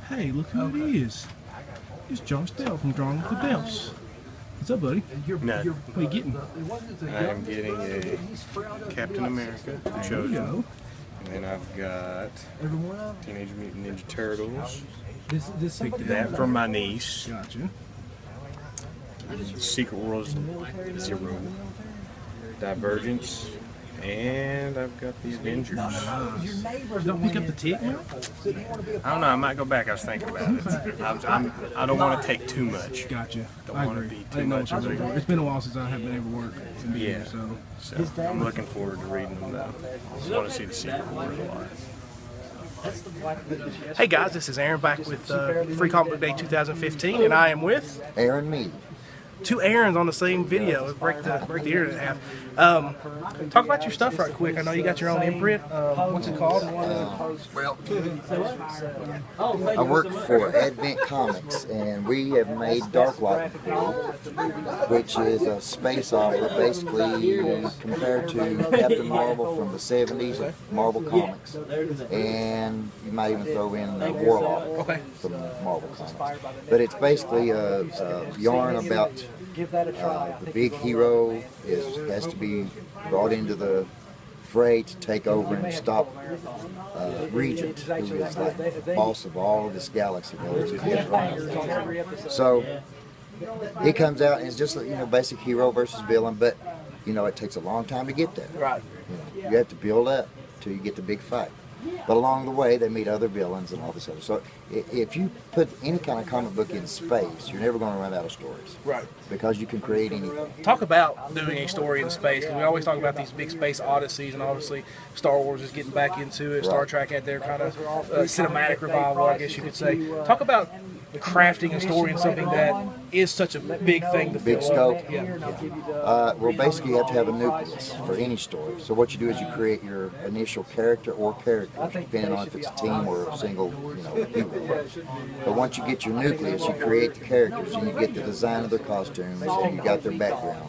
Hey, look who it is. It's John Stell from Drawing with the Delps. What's up, buddy? None. What are you getting? I'm getting a Captain America, The Chosen. And then I've got Teenage Mutant Ninja Turtles. Picked that from my niece. Gotcha. Secret World Zero. Divergence. And I've got the Avengers. Don't pick up the tick now? I don't know, I might go back. I was thinking about it. I don't want to take too much. Gotcha. Don't I want agree. to be I too didn't know much. what you were. It's been a while since I have been able to work in media, So I'm looking forward to reading them though. I just want to see the Secret World a lot. Hey guys, this is Aaron back with Free Comic Book Day 2015, and I am with Aaron Meade. two Aarons on the same video. Break the internet in half. Talk about your stuff right quick. I know you got your own imprint. What's it called? I work for Advent Comics, and we have made Darklight and Crew, which is a space opera basically compared to Captain Marvel from the 70s of Marvel Comics. And you might even throw in Warlock from Marvel Comics. But it's basically a yarn about the big hero has to be brought into the fray to take over and stop Regent, who is like the boss of all of this galaxy. So he comes out and it's just basic hero versus villain, but it takes a long time to get there. Right. You have to build up till you get the big fight. But along the way, they meet other villains and all this other. So if you put any kind of comic book in space, you're never going to run out of stories. Right. Because you can create anything. Talk about doing a story in space, because we always talk about these big space odysseys, and obviously Star Wars is getting back into it. Star Trek had their kind of cinematic revival, I guess you could say. Talk about crafting a story in something that is such a big thing to big fill. scope. Well, basically you have to have a nucleus for any story. So what you do is you create your initial character or characters, depending on if it's a team or a single, hero. But once you get your nucleus, you create the characters and you get the design of their costumes and you got their background.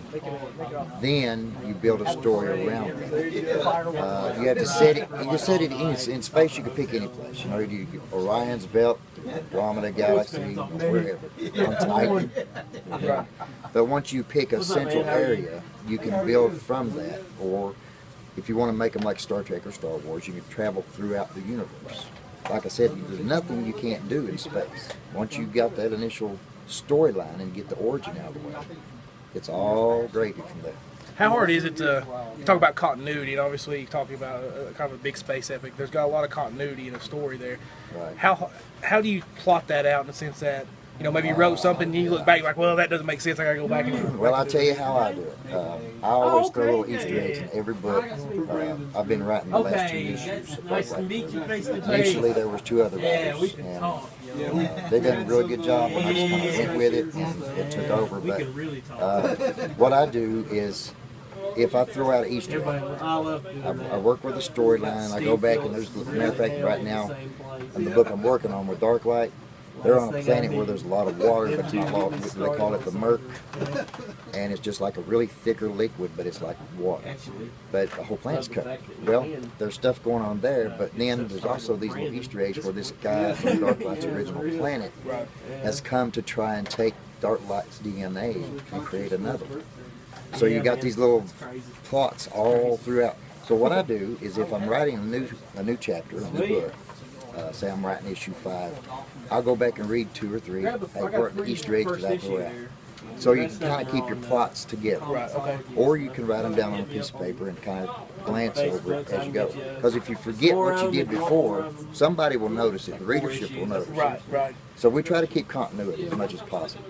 Then you build a story around them. You have to set it. You can set it in space. You can pick any place. You get Orion's belt, Andromeda Galaxy, wherever. On Titan. But once you pick a central area, you can build from that. Or if you want to make them like Star Trek or Star Wars, you can travel throughout the universe. Like I said, there's nothing you can't do in space. Once you got that initial storyline and get the origin out of the way, it's all gravy from there. How hard is it to talk about continuity? And obviously, you're talking about kind of a big space epic. There's got a lot of continuity in a story there. Right. How do you plot that out in the sense that maybe you wrote something and you look back, you're like, well, that doesn't make sense. I got to go back and Well, I'll tell you how I do it. I always throw little Easter eggs in every book. I've been writing the last 2 issues. Nice to meet you face to face. Initially, there was 2 other writers, and they done a really good job. And I just kind of went with it, and it took over. But what I do is, if I throw out an Easter egg, I work with a storyline. I go back and there's, as a matter of fact, right now, in the book I'm working on with Darklight, they're on a planet where there's a lot of water, but it's not water. They call it the murk, and it's just like a really thicker liquid, but it's like water. But the whole planet's covered. Well, there's stuff going on there, but then there's also these little Easter eggs where this guy from Darklight's original planet has come to try and take Darklight's DNA and create another one. So you got these little plots all throughout. So what I do is, if I'm writing a new chapter in the book, say I'm writing issue 5, I'll go back and read 2 or 3. Hey, what are the Easter eggs that I throw out? So you can kind of keep your plots together. Or you can write them down on a piece of paper and kind of glance over it as you go. Because if you forget what you did before, somebody will notice it. The readership will notice it. Right. So we try to keep continuity as much as possible.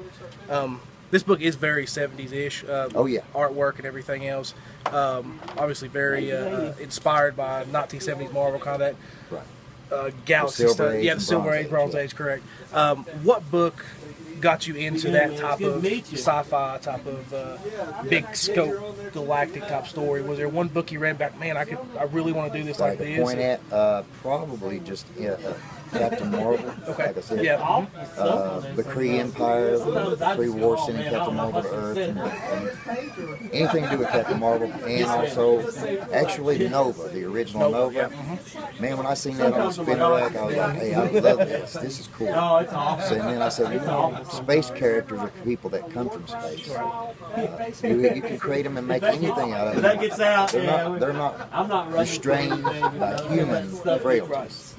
This book is very 70s-ish. Artwork and everything else. Obviously very inspired by 1970s Marvel, kind of that galaxy stuff. The Silver Age, Bronze Age, correct. What book got you into that type of sci-fi, type of big scope, galactic type story? Was there one book you read back, man, I really want to do this like this? Point at probably just Captain Marvel, like I said. Yeah. The Kree Empire, the Kree War sending Captain Marvel to Earth, and anything to do with Captain Marvel, and also actually Nova, the original Nova. Man, when I seen that on the spinner rack, I was like, hey, I love this. This is cool. So, and then I said, you know, space characters are people that come from space. You can create them and make anything out of them. They're not restrained by human frailties.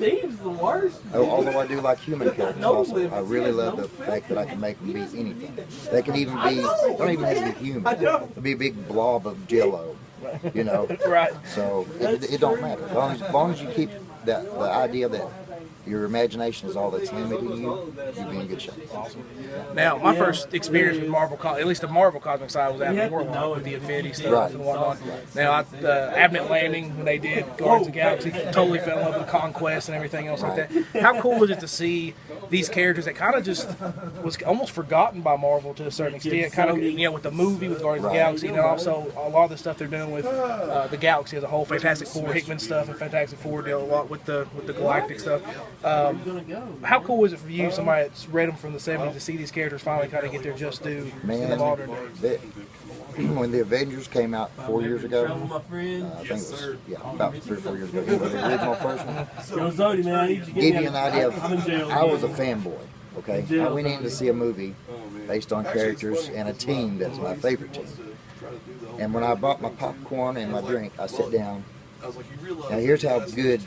Although I do like human characters also, I really love the fact that I can make them be anything. They can even be, don't even have to be human. They'll be a big blob of jello, you know. Right. So it don't matter. As long as you keep the idea that your imagination is all that's limiting you, you'll be in good shape. Awesome. Now, my first experience with Marvel, at least the Marvel Comics side, was at Warlock with the Infinity stuff and whatnot. Now, Abnett Landing, when they did Guardians of the Galaxy, totally fell in love with Conquest and everything else like that. How cool was it to see these characters that kind of just was almost forgotten by Marvel to a certain extent, kind of, you know, with the movie with Guardians of the Galaxy, and then also a lot of the stuff they're doing with the Galaxy as a whole, Fantastic Four, Hickman stuff, and Fantastic Four deal a lot with the Galactic stuff. How cool was it for you, somebody that's read them from the 70s, to see these characters finally kind of get their just due in the modern days? When the Avengers came out 4 years ago, I think it was, about 3 or 4 years ago, the original first one, give you an idea of, I was a fanboy, okay? I went in to see a movie based on characters and a team that's my favorite team. And when I bought my popcorn and my drink, I sat down. Now here's how good,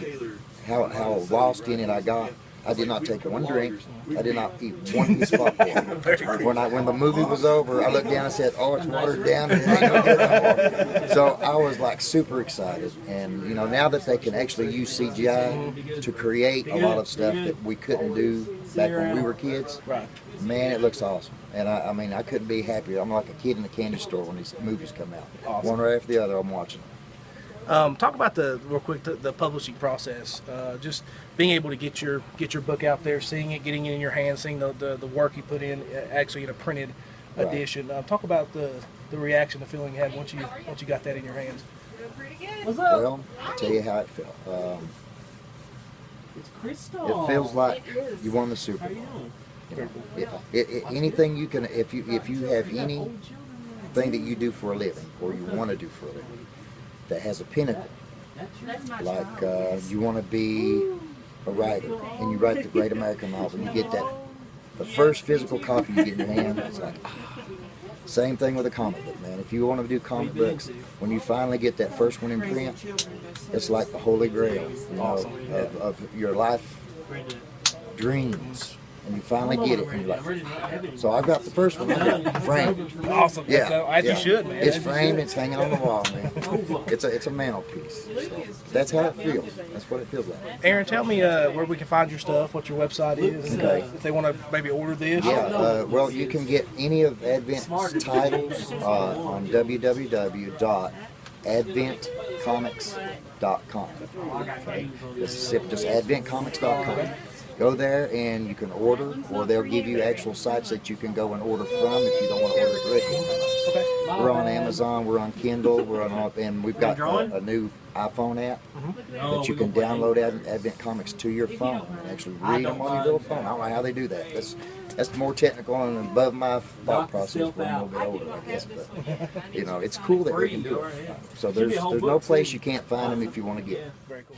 how lost in it I got. I did not take one drink. I did not eat one piece of popcorn. When the movie was over, I looked down and said, "Oh, it's watered down. It ain't no good anymore." So I was like super excited. And you know, now that they can actually use CGI to create a lot of stuff that we couldn't do back when we were kids, man, it looks awesome. And I mean, I couldn't be happier. I'm like a kid in a candy store when these movies come out. One right after the other, I'm watching them. Talk about real quick the publishing process. Just being able to get your book out there, seeing it, getting it in your hands, seeing the work you put in actually in a printed edition. Talk about the reaction, the feeling you had once you got that in your hands. Well, I'll tell you how it felt. It feels like you won the Super Bowl. You know, anything you can, if you have anything that you do for a living or you want to do for a living that has a pinnacle, like you want to be a writer and you write the great American novel and you get that, the first physical copy you get in your hand, it's like, same thing with a comic book, man. If you want to do comic books, when you finally get that first one in print, it's like the holy grail, you know, of your life dreams. And you finally get it, and you're like, so I've got the first one, I got it framed. Awesome. Yeah. As you should, man. It's framed, it's hanging on the wall, man. It's a mantelpiece. So that's how it feels. That's what it feels like. Aaron, tell me where we can find your stuff, what your website is, and if they want to maybe order this. Yeah, well, you can get any of Advent's titles on www.adventcomics.com. Okay? Just adventcomics.com. Go there and you can order, or they'll give you actual sites that you can go and order from if you don't want to order directly from us. Okay. We're on Amazon, we're on Kindle, and we've got a new iPhone app that you can download Advent Comics to your phone and actually read them on your little phone. I don't know how they do that. That's more technical and above my thought process when I'm a little bit older, I guess. But you know, it's cool that we can do it. So there's no place you can't find them if you want to get them. Very cool.